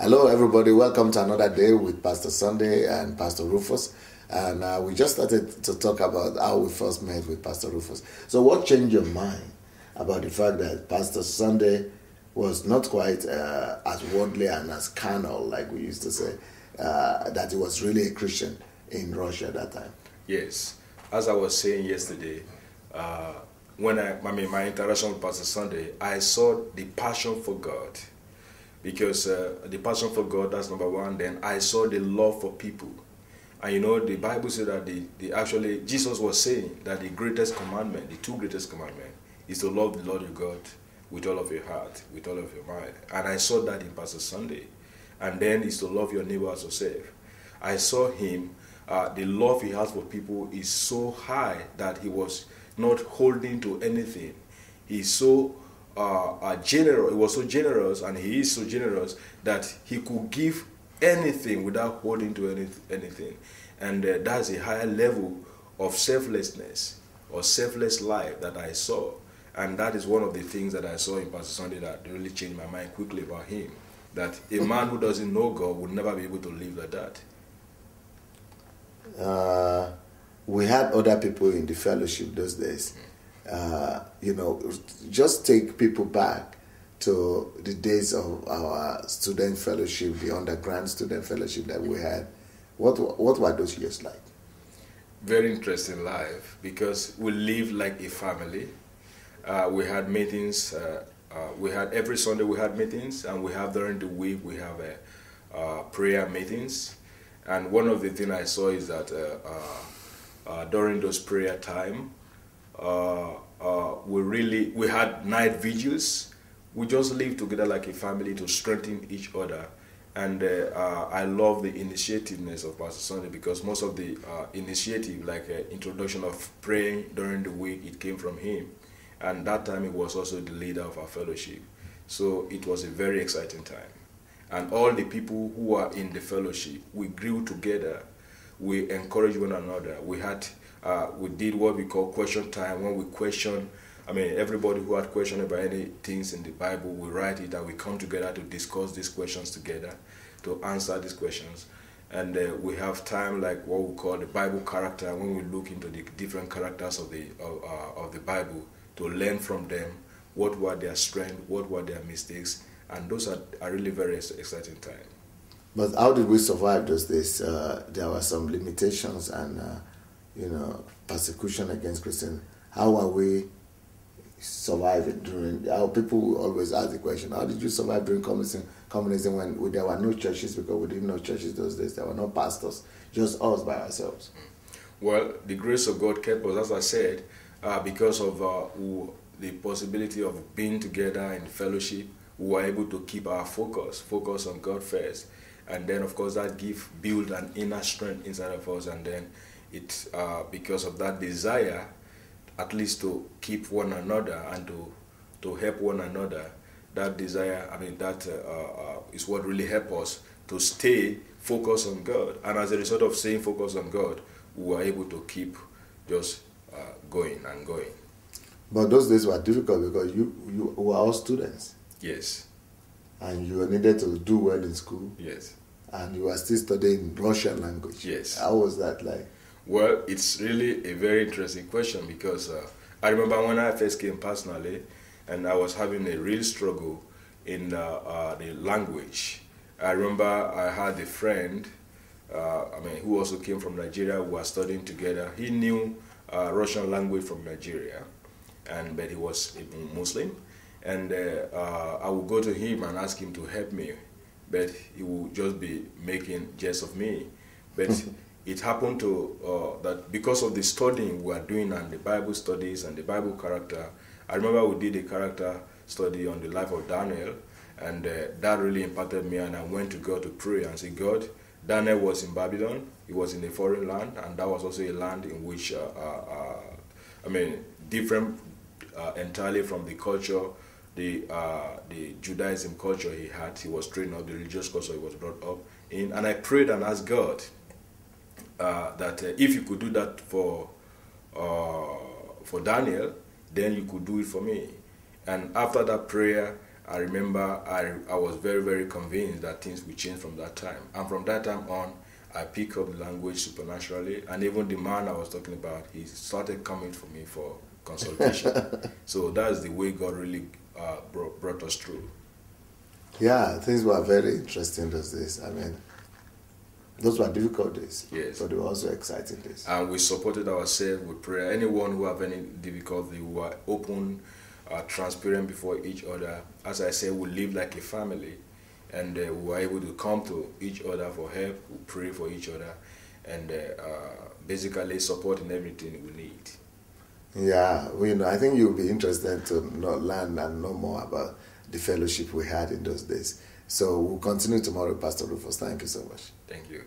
Hello, everybody. Welcome to another day with Pastor Sunday and Pastor Rufus. And we just started to talk about how we first met with Pastor Rufus. So what changed your mind about the fact that Pastor Sunday was not quite as worldly and as carnal, like we used to say, that he was really a Christian in Russia at that time? Yes. As I was saying yesterday, when my interaction with Pastor Sunday, I saw the passion for God. Because the passion for God, that's number one. Then I saw the love for people. And you know, the Bible said that Jesus was saying that the greatest commandment, the two greatest commandments, is to love the Lord your God with all of your heart, with all of your mind. And I saw that in Pastor Sunday. And then is to love your neighbor as yourself. I saw him, the love he has for people is so high that he was not holding to anything. He's so generous. He was so generous, and he is so generous that he could give anything without holding to anything. And that's a higher level of selflessness or selfless life that I saw. And that is one of the things that I saw in Pastor Sunday that really changed my mind quickly about him. That a man who doesn't know God would never be able to live like that. We had other people in the fellowship those days. Just take people back to the days of our student fellowship, the undergrad student fellowship that we had. What were those years like? Very interesting life, because we lived like a family. We had meetings. We had every Sunday we had meetings, and we have during the week we have prayer meetings. And one of the things I saw is that during those prayer time, we had night vigils. We just lived together like a family to strengthen each other. And I love the initiativeness of Pastor Sunday, because most of the initiative, like introduction of praying during the week, it came from him. And that time he was also the leader of our fellowship. So it was a very exciting time. And all the people who are in the fellowship, we grew together. We encouraged one another. We did what we call question time, when we question. Everybody who had questions about any things in the Bible, we write it and we come together to discuss these questions together, to answer these questions. And we have time like what we call the Bible character, when we look into the different characters of the Bible to learn from them what were their strengths, what were their mistakes, and those are really very exciting time. But how did we survive those days? There were some limitations and persecution against Christians. How are we surviving during? How people always ask the question: how did you survive during communism when there were no churches? Because we didn't know churches those days. There were no pastors, just us by ourselves. Well, the grace of God kept us, as I said, because of the possibility of being together in fellowship. We were able to keep our focus on God first, and then of course that build an inner strength inside of us, and then it because of that desire, at least to keep one another and to help one another. That desire, that is what really helped us to stay focused on God. And as a result of staying focused on God, we were able to keep just going and going. But those days were difficult because you were all students. Yes. And you needed to do well in school. Yes. And you were still studying Russian language. Yes. How was that like? Well, it's really a very interesting question, because I remember when I first came personally, and I was having a real struggle in the language. I remember I had a friend, who also came from Nigeria. We were studying together. He knew Russian language from Nigeria, but he was a Muslim. And I would go to him and ask him to help me, but he would just be making jest of me. But it happened to that because of the studying we were doing and the Bible studies and the Bible character. I remember we did a character study on the life of Daniel, and that really impacted me. And I went to God to pray and say, God, Daniel was in Babylon. He was in a foreign land, and that was also a land in which, different entirely from the culture, the Judaism culture he had. He was trained up, the religious culture he was brought up in. And I prayed and asked God that if you could do that for Daniel, then you could do it for me. And after that prayer, I remember I was very, very convinced that things would change from that time. And from that time on, I picked up the language supernaturally. And even the man I was talking about, he started coming for me for consultation. So that's the way God really brought us through. Yeah, things were very interesting those days. I mean, those were difficult days. Yes. But they were also exciting days. And we supported ourselves with prayer. Anyone who have any difficulty, we were open, transparent before each other. As I said, we live like a family. And we were able to come to each other for help. We pray for each other. And basically support in everything we need. Yeah, I think you'll be interested to learn and know more about the fellowship we had in those days. So we'll continue tomorrow, Pastor Rufus. Thank you so much. Thank you.